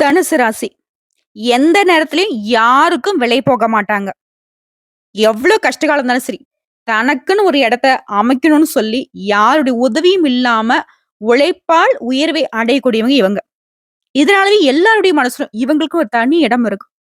தனுசு ராசி. எந்த நேரத்திலயும் யாருக்கும் விலை போக மாட்டாங்க. எவ்ளோ கஷ்டகாலம் இருந்தாலும் சரி, தனக்குன்னு ஒரு இடத்த அமைக்கணும்னு சொல்லி, யாருடைய உதவியும் இல்லாம உழைப்பால் உயர்வை அடையக்கூடியவங்க இவங்க. இதனாலவே எல்லாருடைய மனசுலும் இவங்களுக்கு ஒரு தனி இடம் இருக்கும்.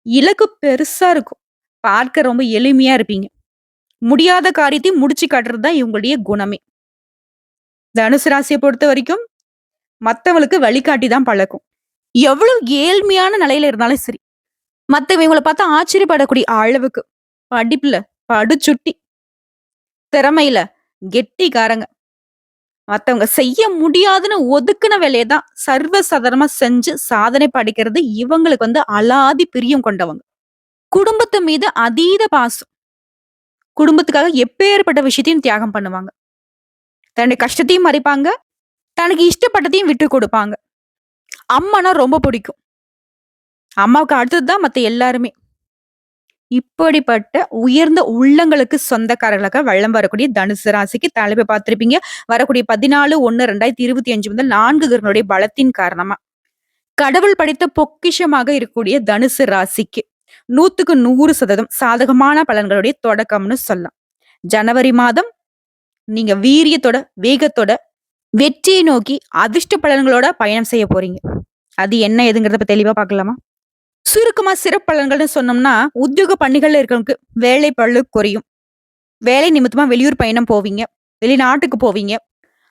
இலக்கு பெருசா இருக்கும். பார்க்க ரொம்ப எளிமையா இருப்பீங்க. முடியாத காரியத்தையும் முடிச்சு காட்டுறது தான் இவங்களுடைய குணமே. தனுசு ராசிய பொறுத்தவரைக்கும் மத்தவங்களுக்கு வழிகாட்டி தான் பழக்கும். எவ்வளவு ஏழ்மையான நிலையில இருந்தாலும் சரி, மத்தவங்க இவங்கள பார்த்தா ஆச்சரியப்படக்கூடிய அளவுக்கு படிப்புல படுசுட்டி, திறமையில கெட்டிக்காரங்க. மத்தவங்க செய்ய முடியாதுன்னு ஒதுக்குன வேலைய தான் சர்வ சாதாரணமா செஞ்சு சாதனை படைக்கிறது இவங்களுக்கு அலாதி பிரியம் கொண்டவங்க. குடும்பத்து மீது அதீத பாசம். குடும்பத்துக்காக எப்பேற்பட்ட விஷயத்தையும் தியாகம் பண்ணுவாங்க. தன்னுடைய கஷ்டத்தையும் மறைப்பாங்க. தனக்கு இஷ்டப்பட்டதையும் விட்டு கொடுப்பாங்க. அம்மானா ரொம்ப பிடிக்கும். அம்மாவுக்கு அடுத்தது தான் மத்த எல்லாருமே. இப்படிப்பட்ட உயர்ந்த உள்ளங்களுக்கு சொந்தக்காரர்களாக வலம் வரக்கூடிய தனுசு ராசிக்கு தலைப்பை பார்த்திருப்பீங்க. வரக்கூடிய 14/1/2025 முதல் 4 கிரகங்களுடைய பலத்தின் காரணமா கடவுள் படைத்த பொக்கிஷமாக இருக்கக்கூடிய தனுசு ராசிக்கு 100க்கு 100% சாதகமான பலன்களுடைய தொடக்கம்னு சொல்லலாம். ஜனவரி மாதம் நீங்க வீரியத்தோட, வேகத்தோட வெற்றியை நோக்கி அதிர்ஷ்ட பலன்களோட பயணம் செய்ய போறீங்க. அது என்ன ஏதுங்கிறத இப்ப தெளிவா பார்க்கலாமா? சுருக்கமா சிறப்பலன்கள்னு சொன்னோம்னா, உத்தியோக பணிகள்ல இருக்கிறவங்களுக்கு வேலை பளு குறையும். வேலை நிமித்தமா வெளியூர் பயணம் போவீங்க. வெளிநாட்டுக்கு போவீங்க.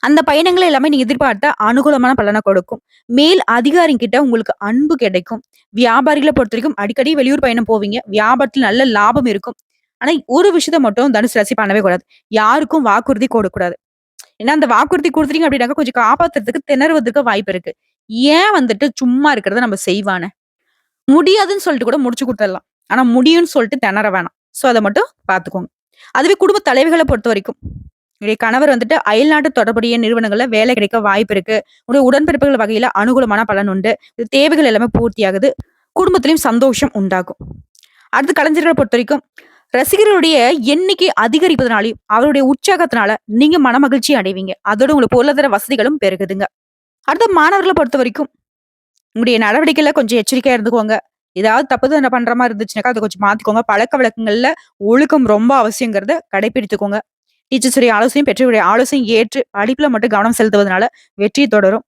அந்த பயணங்கள் எல்லாமே நீங்க எதிர்பார்த்த அனுகூலமான பலன கொடுக்கும். மேல் அதிகாரிகிட்ட உங்களுக்கு அன்பு கிடைக்கும். வியாபாரிகள பொறுத்தவரைக்கும் அடிக்கடி வெளியூர் பயணம் போவீங்க. வியாபாரத்துல நல்ல லாபம் இருக்கும். ஆனா ஒரு விஷயத்த மட்டும் தனுசு ராசி பண்ணவே கூடாது. யாருக்கும் வாக்குறுதி கொடுக்கக்கூடாது. ஏன்னா அந்த வாக்குறுதி குடுத்துட்டீங்க அப்படின்னாக்க கொஞ்சம் காப்பாத்துறதுக்கு திணறுவதற்கு வாய்ப்பு இருக்கு. ஏன் சும்மா இருக்கிறத நம்ம செய்வானே? முடியாதுன்னு சொல்லிட்டு கூட முடிச்சு குடுத்துடலாம். ஆனா முடியும்ன்னு சொல்லிட்டு திணற வேணாம். சோ அத மட்டும் பார்த்துக்கோங்க. அதுவே குடும்ப தலைவிகள பொறுத்தவரைக்கும், உங்களுடைய கணவர் அயல்நாட்டு தொடர்புடைய நிறுவனங்கள்ல வேலை கிடைக்க வாய்ப்பு இருக்கு. உங்களுடைய உடன்பிறப்புகள் வகையில அனுகூலமான பலன் உண்டு. தேவைகள் எல்லாமே பூர்த்தியாகுது. குடும்பத்திலயும் சந்தோஷம் உண்டாகும். அடுத்து கலைஞர்களை பொறுத்தவரைக்கும், ரசிகர்களுடைய எண்ணிக்கை அதிகரிப்பதனாலயும், அவருடைய உற்சாகத்தினால நீங்க மனமகிழ்ச்சி அடைவீங்க. அதோட உங்களுக்கு பொருளாதார வசதிகளும் பெருகுதுங்க. அடுத்த மாணவர்களை பொறுத்தவரைக்கும், உங்களுடைய நடவடிக்கையில கொஞ்சம் எச்சரிக்கையா இருந்துக்கோங்க. ஏதாவது தப்பு பண்ற மாரி இருந்துச்சுனாக்கா, அத கொஞ்சம் மாத்திக்கோங்க. பழக்கவழக்கங்கள்ல ஒழுக்கம் ரொம்ப அவசியங்கிறத கடைபிடித்துக்கோங்க. டீச்சர்ஸுடைய ஆலோசனையும், பெற்றோருடைய ஆலோசனையும் ஏற்று படிப்புல மட்டும் கவனம் செலுத்துவதனால வெற்றி தொடரும்.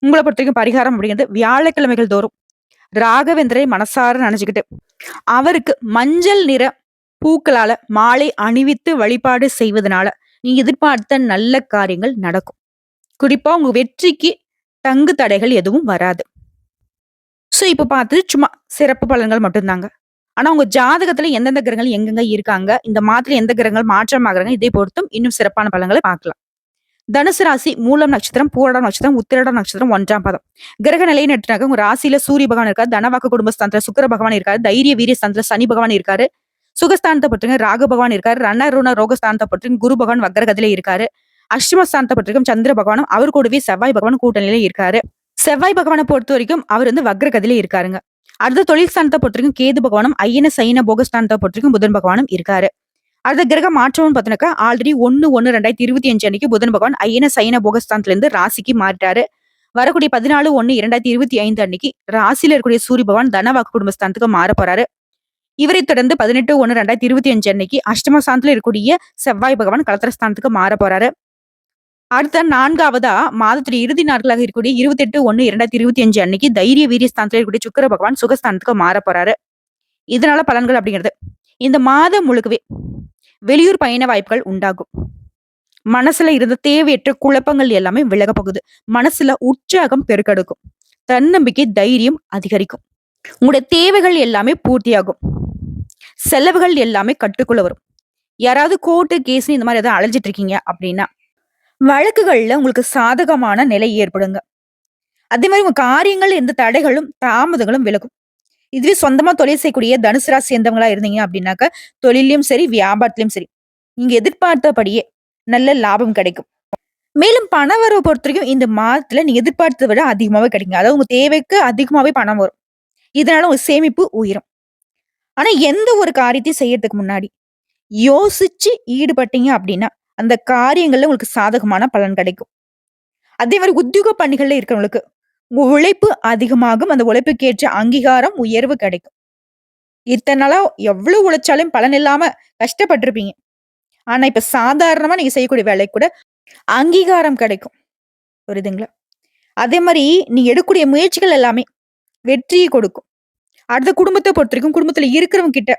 உங்கள பொறுத்தவரைக்கும் பரிகாரம் அப்படிங்கிறது வியாழக்கிழமைகள் தோறும் ராகவேந்திரை மனசார நினைச்சுக்கிட்டு, அவருக்கு மஞ்சள் நிற பூக்களால மாலை அணிவித்து வழிபாடு செய்வதனால, நீங்க எதிர்பார்த்த நல்ல காரியங்கள் நடக்கும். குறிப்பா உங்க வெற்றிக்கு தங்கு தடைகள் எதுவும் வராது. சோ இப்ப பார்த்தது சும்மா சிறப்பு பலன்கள் மட்டும்தாங்க. ஆனா உங்க ஜாதகத்துல எந்தெந்த கிரகங்கள் எங்கெங்க இருக்காங்க, இந்த மாதத்துல எந்த கிரகங்கள் மாற்றமாகறாங்க, இதை பொறுத்தும் இன்னும் சிறப்பான பலன்களை பார்க்கலாம். தனுசு ராசி மூலம் நட்சத்திரம், பூரடம் நட்சத்திரம், உத்திரடம் நட்சத்திரம் 1ஆம் பாதம். கிரக நிலையை நட்டுனாக்க உங்க ராசியில சூரிய பகவான் இருக்காரு, தனவாக்கு குடும்பஸ்தானத்துல சுக்கிர பகவான் இருக்காரு, தைரிய வீரிய ஸ்தானத்துல சனி பகவான் இருக்காரு, சுகஸ்தானத்தை பற்றிங்க ராகு பகவான் இருக்காரு, ரணருண ரோகஸ்தானத்தை பற்றி குரு பகவான் வக்ரகத்திலே இருக்காரு, அஷ்டமஸ்தானத்தை பற்றிக்கும் சந்திர பகவானும் அவர் கூடவே செவ்வாய் பகவான் கூட்டணியில இருக்காரு. செவ்வாய் பகவானை பொறுத்த வரைக்கும் அவர் வக்ரகதியில இருக்காருங்க. அடுத்த தொழில் ஸ்தானத்தை பொறுத்திருக்கும் கேது பகவானும், ஐயன சைன போகஸ்தானத்தை பொறுத்திருக்கும் புதன் பகவானும் இருக்காரு. அடுத்த கிரக மாற்றம்னு பார்த்தீங்கன்னாக்கா ஆல்ரெடி 1/1/2025 அன்னைக்கு புதன் பகவான் ஐயன சைன போகஸ்தானத்துல இருந்து ராசிக்கு மாறிட்டாரு. வரக்கூடிய 14/1/2025 அன்னைக்கு ராசியில இருக்கக்கூடிய சூரிய பகவான் தனவாக்கு குடும்பஸ்தானத்துக்கு மாற போறாரு. இவரை தொடர்ந்து 18/1/2025 அன்னைக்கு அஷ்டமஸ்தானத்துல இருக்கக்கூடிய செவ்வாய் பகவான் கலத்திரஸ்தானத்துக்கு மாற போறாரு. அடுத்த 4ஆவதா மாதத்துடைய இறுதி நாட்களாக இருக்கக்கூடிய 28/1/2025 அன்னைக்கு தைரிய வீரிய ஸ்தானத்துல இருக்கக்கூடிய சுக்கிர பகவான் சுகஸ்தானத்துக்கு மாற போறாரு. இதனால பலன்கள் அப்படிங்கிறது, இந்த மாதம் முழுக்கவே வெளியூர் பயண வாய்ப்புகள் உண்டாகும். மனசுல இருந்த தேவையற்ற குழப்பங்கள் எல்லாமே விலக போகுது. மனசுல உற்சாகம் பெருக்கெடுக்கும். தன்னம்பிக்கை, தைரியம் அதிகரிக்கும். உங்களுடைய தேவைகள் எல்லாமே பூர்த்தியாகும். செலவுகள் எல்லாமே கட்டுக்குள்ள வரும். யாராவது கோர்ட்டு கேஸ் இந்த மாதிரி ஏதாவது அலைஞ்சிட்டு இருக்கீங்க அப்படின்னா, வழக்குகள்ல உங்களுக்கு சாதகமான நிலை ஏற்படுங்க. அதே மாதிரி உங்க காரியங்கள் எந்த தடைகளும் தாமதங்களும் விலகும். இதுவே சொந்தமா தொழில் செய்யக்கூடிய தனுசு ராசி சேர்ந்தவங்களா இருந்தீங்க அப்படின்னாக்க, தொழிலையும் சரி வியாபாரத்திலும் சரி நீங்க எதிர்பார்த்தபடியே நல்ல லாபம் கிடைக்கும். மேலும் பண வரவு பொறுத்த வரைக்கும் இந்த மாதத்துல நீங்க எதிர்பார்த்ததை விட அதிகமாவே கிடைக்குங்க. அதாவது உங்க தேவைக்கு அதிகமாவே பணம் வரும். இதனால உங்க சேமிப்பு உயரும். ஆனா எந்த ஒரு காரியத்தையும் செய்யறதுக்கு முன்னாடி யோசிச்சு ஈடுபட்டீங்க அப்படின்னா, அந்த காரியங்கள்ல உங்களுக்கு சாதகமான பலன் கிடைக்கும். அதே மாதிரி உத்தியோக பணிகள்ல இருக்கிறவங்களுக்கு உங்க உழைப்பு அதிகமாகும். அந்த உழைப்புக்கேற்ற அங்கீகாரம், உயர்வு கிடைக்கும். இத்தன நாளா எவ்வளவு உழைச்சாலும் பலன் இல்லாம கஷ்டப்பட்டுருப்பீங்க. ஆனா, இப்ப சாதாரணமா நீங்க செய்யக்கூடிய வேலைக்கு கூட அங்கீகாரம் கிடைக்கும். புரியுதுங்களா? அதே மாரி நீங்க எடுக்கக்கூடிய முயற்சிகள் எல்லாமே வெற்றிய கொடுக்கும். அடுத்த குடும்பத்த பொறுத்தவரைக்கும் குடும்பத்துல இருக்கிறவங்க கிட்ட,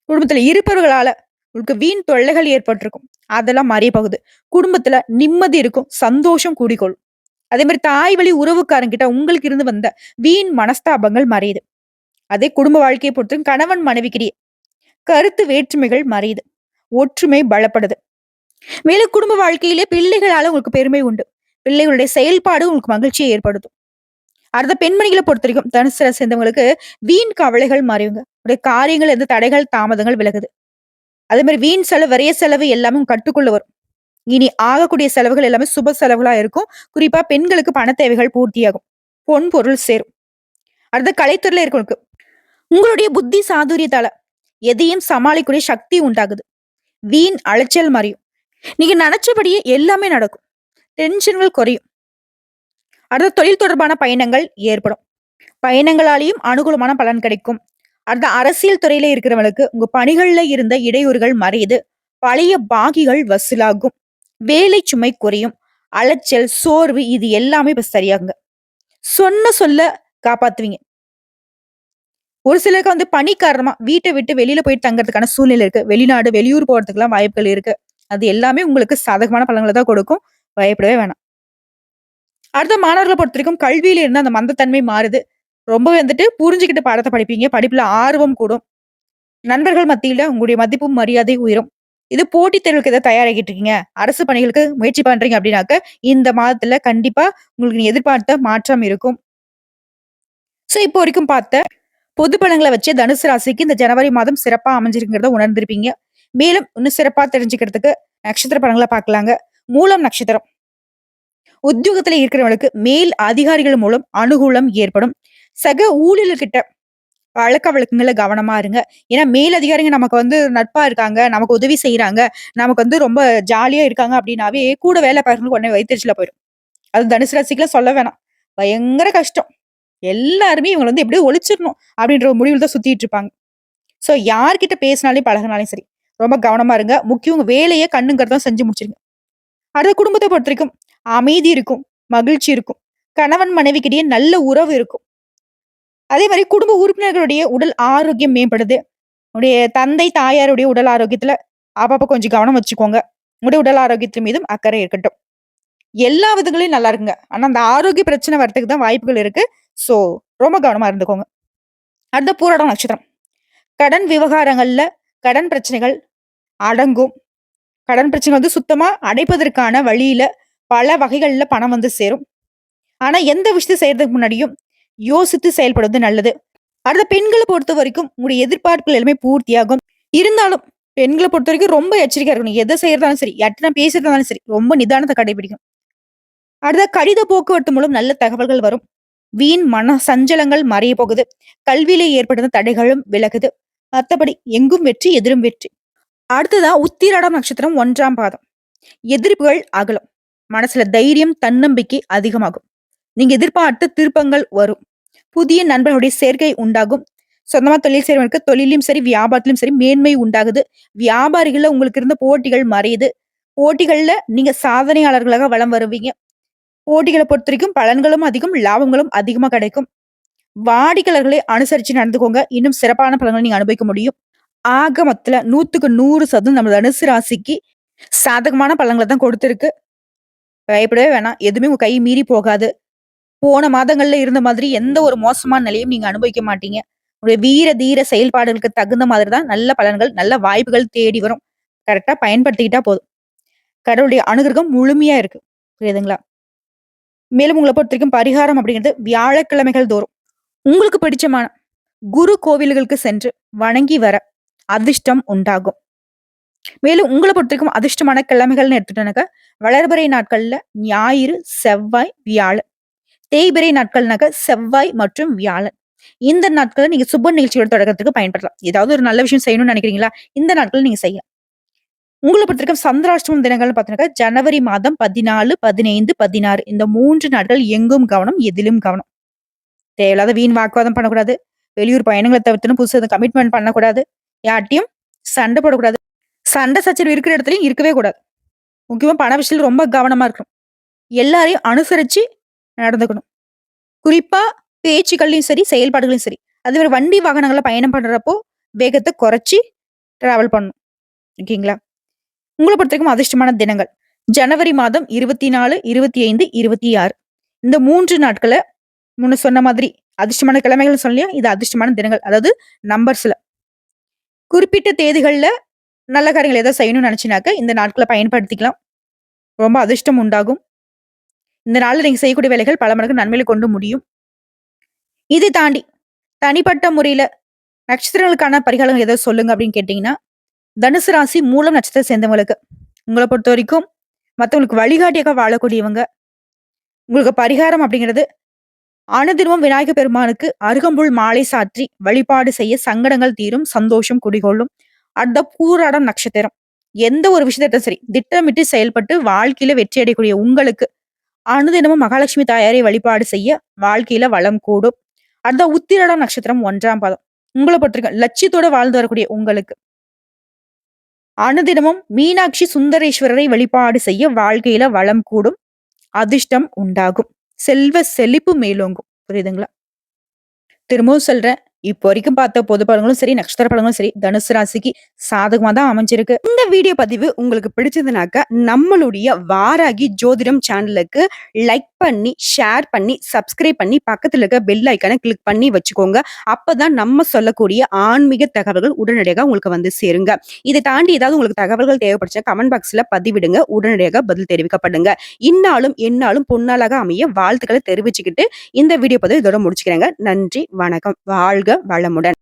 குடும்பத்துல இருப்பவர்களால உங்களுக்கு வீண் தொல்லைகள் ஏற்பட்டிருக்கும். அதெல்லாம் மறைய போகுது. குடும்பத்துல நிம்மதி இருக்கும். சந்தோஷம் கூடிக்கொள்ளும். அதே மாரி தாய் வழி உறவுக்காரங்கிட்ட உங்களுக்கு இருந்து வந்த வீண் மனஸ்தாபங்கள் மறையுது. அதே குடும்ப வாழ்க்கையை பொறுத்தவரைக்கும் கணவன் மனைவிக்கிடையே கருத்து வேற்றுமைகள் மறையுது. ஒற்றுமை பலப்படுது. மேலும் குடும்ப வாழ்க்கையிலே பிள்ளைகளால உங்களுக்கு பெருமை உண்டு. பிள்ளைகளுடைய செயல்பாடு உங்களுக்கு மகிழ்ச்சியை ஏற்படுத்தும். அடுத்த பெண்மணிகளை பொறுத்தவரைக்கும் தனுசு ராசி சேர்ந்தவங்களுக்கு வீண் கவலைகள் மறையுங்க. உடைய காரியங்கள் எந்த தடைகள், தாமதங்கள் விலகுது. அதே மாரி வீண் செலவு, விரைய செலவு எல்லாமே உங்க கட்டுக்குள்ள வரும். இனி ஆகக்கூடிய செலவுகள் எல்லாமே சுப செலவுகளா இருக்கும். குறிப்பா பெண்களுக்கு பண தேவைகள் பூர்த்தியாகும். பொன் பொருள் சேரும். அடுத்த கலைத்துறையில இருக்கவங்களுக்கு உங்களுடைய புத்தி சாதுரியத்தால எதையும் சமாளிக்கக்கூடிய சக்தி உண்டாகுது. வீண் அலைச்சல் மறையும். நீங்க நினைச்சபடியே எல்லாமே நடக்கும். டென்ஷன்கள் குறையும். அடுத்த தொழில் தொடர்பான பயணங்கள் ஏற்படும். பயணங்களாலேயும் அனுகூலமான பலன் கிடைக்கும். அடுத்த அரசியல் துறையில இருக்கிறவங்களுக்கு உங்க பணிகள்ல இருந்த இடையூறுகள் மறையுது. பழைய பாகிகள் வசூலாகும். வேலை சுமை குறையும். அலைச்சல், சோர்வு இது எல்லாமே இப்ப சரியாகுங்க. சொன்ன சொல்ல காப்பாத்துவீங்க. ஒரு சிலருக்கு வந்து பணி காரணமா வீட்டை விட்டு வெளியில போயிட்டு தங்கறதுக்கான சூழ்நிலை இருக்கு. வெளிநாடு, வெளியூர் போறதுக்கெல்லாம் வாய்ப்புகள் இருக்கு. அது எல்லாமே உங்களுக்கு சாதகமான பலன்களை தான் கொடுக்கும். பயப்படவே வேணாம். அடுத்த மாணவர்கள பொறுத்தவரைக்கும் கல்வியில இருந்து அந்த மந்தத்தன்மை மாறுது. ரொம்பவே வந்துட்டு புரிஞ்சுகிட்டு பாடத்த படிப்பீங்க. படிப்புல ஆர்வம் கூடும். நண்பர்கள் மத்தியில உங்களுடைய மதிப்பும், மரியாதை உயரும். இது போட்டித் தேர்வுக்கு ஏதாவது தயாராகிட்டு இருக்கீங்க. அரசு பணிகளுக்கு முயற்சி பண்றீங்க அப்படின்னாக்க, இந்த மாதத்துல கண்டிப்பா உங்களுக்கு நீ எதிர்பார்த்த மாற்றம் இருக்கும். சோ, இப்போ வரைக்கும் பார்த்த பொது பலன்கள வச்சு தனுசு ராசிக்கு இந்த ஜனவரி மாதம் சிறப்பா அமைஞ்சிருக்கிறத உணர்ந்திருப்பீங்க. மேலும் இன்னும் சிறப்பா தெரிஞ்சுக்கிறதுக்கு நட்சத்திர பலன்கள பார்க்கலாங்க. மூலம் நட்சத்திரம். உத்தியோகத்துல இருக்கிறவங்களுக்கு மேல் அதிகாரிகள் மூலம் அனுகூலம் ஏற்படும். சக ஊழியர்கிட்ட பழக்க வழக்கங்கள்ல கவனமா இருங்க. ஏன்னா மேல் அதிகாரிங்க நமக்கு வந்து நட்பா இருக்காங்க, நமக்கு உதவி செய்றாங்க, நமக்கு வந்து ரொம்ப ஜாலியா இருக்காங்க அப்படின்னாவே கூட வேலை பார்க்கறவங்களுக்கு உடனே வயித்தெரிச்சலா போயிடும். அது தனுசு ராசிக்குலாம் சொல்ல வேணாம். பயங்கர கஷ்டம். எல்லாருமே இவங்கள வந்து எப்படியோ ஒழிச்சிரணும் அப்படின்ற ஒரு முடிவுல தான் சுத்திட்டு இருப்பாங்க. சோ யார்கிட்ட பேசினாலும் பழகுனாலும் சரி, ரொம்ப கவனமா இருங்க. முக்கியம் உங்க வேலைய கண்ணும் கருத்துமா செஞ்சு முடிச்சிருங்க. அடுத்த குடும்பத்த பொறுத்தவரைக்கும் அமைதி இருக்கும், மகிழ்ச்சி இருக்கும். கணவன் மனைவிக்கிடையே நல்ல உறவு இருக்கும். அதே மாரி குடும்ப உறுப்பினர்களுடைய உடல் ஆரோக்கியம் மேம்படுது. உடைய தந்தை, தாயாருடைய உடல் ஆரோக்கியத்துல அப்பப்ப கொஞ்சம் கவனம் வச்சுக்கோங்க. உங்களுடைய உடல் ஆரோக்கியத்தின் மீதும் அக்கறை இருக்கட்டும். எல்லா விதங்களையும் நல்லா இருக்குங்க. ஆனா அந்த ஆரோக்கிய பிரச்சனை வரதுக்கு தான் வாய்ப்புகள் இருக்கு. சோ ரொம்ப கவனமா இருந்துக்கோங்க. அடுத்த பூராடம் நட்சத்திரம். கடன் விவகாரங்கள்ல கடன் பிரச்சனைகள் அடங்கும். கடன் பிரச்சனை வந்து சுத்தமா அடைப்பதற்கான வழியில பல வகைகள்ல பணம் வந்து சேரும். ஆனா எந்த விஷயத்த செய்யறதுக்கு முன்னாடியும் யோசித்து செயல்படுவது நல்லது. அடுத்த பெண்கள பொறுத்தவரைக்கும் உங்களுடைய எதிர்பார்ப்புகள் எல்லாமே பூர்த்தியாகும். இருந்தாலும் பெண்கள பொறுத்தவரைக்கும் ரொம்ப எச்சரிக்கையா இருக்கணும். எத செய்யறதாலும் சரி, யார்ட்டனா பேசுறதாலும் சரி, ரொம்ப நிதானத்த கடைபிடிக்கணும். அடுத்த கடித போக்குவரத்து மூலம் நல்ல தகவல்கள் வரும். வீண் மன சஞ்சலங்கள் மறைய போகுது. கல்வியிலே ஏற்பட்ட தடைகளும் விலகுது. மத்தபடி எங்கும் வெற்றி, எதிரும் வெற்றி. அடுத்ததா உத்திராடம் நட்சத்திரம் 1ஆம் பாதம். எதிர்ப்புகள் அகலும். மனசுல தைரியம், தன்னம்பிக்கை அதிகமாகும். நீங்க எதிர்பார்த்த திருப்பங்கள் வரும். புதிய நண்பர்களுடைய சேர்க்கை உண்டாகும். சொந்தமா தொழில் செய்றவங்களுக்கு தொழிலும் சரி, வியாபாரத்திலும் சரி மேன்மை உண்டாகுது. வியாபாரிகள்ல உங்களுக்கு இருந்த போட்டிகள் மறையுது. போட்டிகள்ல நீங்க சாதனையாளர்களாக வலம் வருவீங்க. போட்டிகள பொறுத்தவரைக்கும் பலன்களும் அதிகம், லாபங்களும் அதிகமா கிடைக்கும். வாடிக்கையாளர்களை அனுசரிச்சு நடந்துக்கோங்க. இன்னும் சிறப்பான பலன்களை நீங்க அனுபவிக்க முடியும். ஆக மொத்தத்துல 100க்கு 100% நம்ம தனுசு ராசிக்கு சாதகமான பலன்கள தான் கொடுத்திருக்கு. பயப்படவே வேணாம். எதுவுமே உங்க கை மீறி போகாது. போன மாதங்கள்ல இருந்த மாதிரி எந்த ஒரு மோசமான நிலையும் நீங்க அனுபவிக்க மாட்டீங்க. உங்களுடைய வீர, தீர செயல்பாடுகளுக்கு தகுந்த மாதிரி தான் நல்ல பலன்கள், நல்ல வாய்ப்புகள் தேடி வரும். கரெக்ட்டா பயன்படுத்திக்கிட்டா போதும். கடவுளுடைய அனுகிரகம் முழுமையா இருக்கு. புரியுதுங்களா? மேலும் உங்கள பொறுத்தவரைக்கும் பரிகாரம் அப்படிங்கிறது வியாழக்கிழமைகள் தோறும் உங்களுக்கு பிடிச்சமான குரு கோவில்களுக்கு சென்று வணங்கி வர அதிர்ஷ்டம் உண்டாகும். மேலும் உங்கள பொறுத்தவரைக்கும் அதிர்ஷ்டமான கிழமைகள்னு எடுத்துட்டோம்னாக்க, வளர்பிறை நாட்கள்ல ஞாயிறு, செவ்வாய், வியாழன். தேய்பிறை நாட்கள்னாக்க செவ்வாய் மற்றும் வியாழன். இந்த நாட்கள நீங்க சுப நிகழ்ச்சியோட தொடக்கத்துக்கு பயன்படுத்தலாம். ஏதாவது ஒரு நல்ல விஷயம் செய்யணும்னு நினைக்கிறீங்களா? இந்த நாட்கள் நீங்க செய்யலாம். உங்கள பொறுத்தவரைக்கும் சந்திராஷ்டமம் தினங்கள்னு பார்த்தீங்கன்னாக்கா, ஜனவரி மாதம் 14, 15, 16 இந்த 3 நாட்கள் எங்கும் கவனம், எதிலும் கவனம். தேவையில்லாத வீண் வாக்குவாதம் பண்ணக்கூடாது. வெளியூர் பயணங்கள தவிர்த்துன்னு புதுசா எதுவும் கமிட்மெண்ட் பண்ணக்கூடாது. யார்ட்டயும் சண்டை போடக்கூடாது. சண்டை சச்சரவு இருக்கிற இடத்துலயும் இருக்கவே கூடாது. முக்கியமா பண விஷயத்துல ரொம்ப கவனமா இருக்கணும். எல்லாரையும் அனுசரிச்சு நடந்துக்கணும். குறிப்பா பேச்சுக்கள்லயும் சரி, செயல்பாடுகளையும் சரி. அதே மாரி வண்டி வாகனங்கள்ல பயணம் பண்றப்போ, வேகத்த குறைச்சு டிராவல் பண்ணணும். ஓகேங்களா? உங்கள பொறுத்தவரைக்கும் அதிர்ஷ்டமான தினங்கள். ஜனவரி மாதம் 24, 25, 26 இந்த 3 நாட்கள முன்ன சொன்ன மாதிரி அதிர்ஷ்டமான கிழமைகள்னு சொன்னேன் இல்லையா? இது அதிர்ஷ்டமான தினங்கள். அதாவது நம்பர்ஸ்ல. குறிப்பிட்ட தேதிகள்ல நல்ல காரியங்கள் ஏதாவது செய்யணும்னு நினைச்சீனாக்க, இந்த நாட்கள பயன்படுத்திக்கலாம். ரொம்ப அதிர்ஷ்டம் உண்டாகும். இந்த நாள்ல நீங்க செய்யக்கூடிய வேலைகள் பல மடங்கு நன்மையில கொண்டு முடியும். இதை தாண்டி தனிப்பட்ட முறையில நட்சத்திரங்களுக்கான பரிகாரங்கள் ஏதாவது சொல்லுங்க அப்படின்னு கேட்டீங்கன்னா, தனுசு ராசி மூலம் நட்சத்திரத்தை சேர்ந்தவங்களுக்கு, உங்கள பொறுத்தவரைக்கும் மத்தவங்களுக்கு வழிகாட்டியாக வாழக்கூடியவங்க. உங்களுக்கு பரிகாரம் அப்படிங்கிறது, அனுதினமும் விநாயகர் பெருமானுக்கு அருகம்புல் மாலை சாற்றி வழிபாடு செய்ய சங்கடங்கள் தீரும், சந்தோஷம் குடிகொள்ளும். அடுத்த பூராடம் நட்சத்திரம். எந்த ஒரு விஷயத்தையும் சரி, திட்டமிட்டு செயல்பட்டு வாழ்க்கையில வெற்றி அடையக்கூடிய உங்களுக்கு, அனுதினமும் மகாலட்சுமி தாயாரை வழிபாடு செய்ய வாழ்க்கையில வளம் கூடும். அடுத்த உத்திராடம் நட்சத்திரம் 1ஆம் பாதம். உங்கள பொறுத்தவரைக்கும் லட்சியத்தோட வாழ்ந்து வரக்கூடிய உங்களுக்கு, அனுதினமும் மீனாட்சி சுந்தரேஸ்வரரை வழிபாடு செய்ய வாழ்க்கையில வளம் கூடும். அதிர்ஷ்டம் உண்டாகும். செல்வ செழிப்பு மேலோங்கும். புரியுதுங்களா? திரும்பவும் சொல்றேன். இப்போ வரைக்கும் பார்த்த பொது பலன்களும் சரி, நட்சத்திர பலன்களும் சரி, தனுசு ராசிக்கு சாதகமா தான் அமைஞ்சிருக்கு. இந்த வீடியோ பதிவு உங்களுக்கு பிடிச்சதுனாக்க, நம்மளுடைய வாராகி ஜோதிடம் சேனலுக்கு லைக் பண்ணி, ஷேர் பண்ணி, சப்ஸ்கிரைப் பண்ணி, பக்கத்துல இருக்க பெல் ஐக்கான கிளிக் பண்ணி வச்சுக்கோங்க. அப்பதான் நம்ம சொல்லக்கூடிய ஆன்மீக தகவல்கள் உடனடியாக உங்களுக்கு வந்து சேருங்க. இதை தாண்டி ஏதாவது உங்களுக்கு தகவல்கள் தேவைப்படுச்சா கமெண்ட் பாக்ஸ்ல பதிவிடுங்க. உடனடியாக பதில் தெரிவிக்கப்படுங்க. இந்நாளும் எந்நாளும் பொன்னாளாக அமைய வாழ்த்துக்களை தெரிவிச்சுக்கிட்டு இந்த வீடியோ பதிவு இதோட முடிச்சுக்கிறேங்க. நன்றி, வணக்கம். வாழ்க வளமுடன்.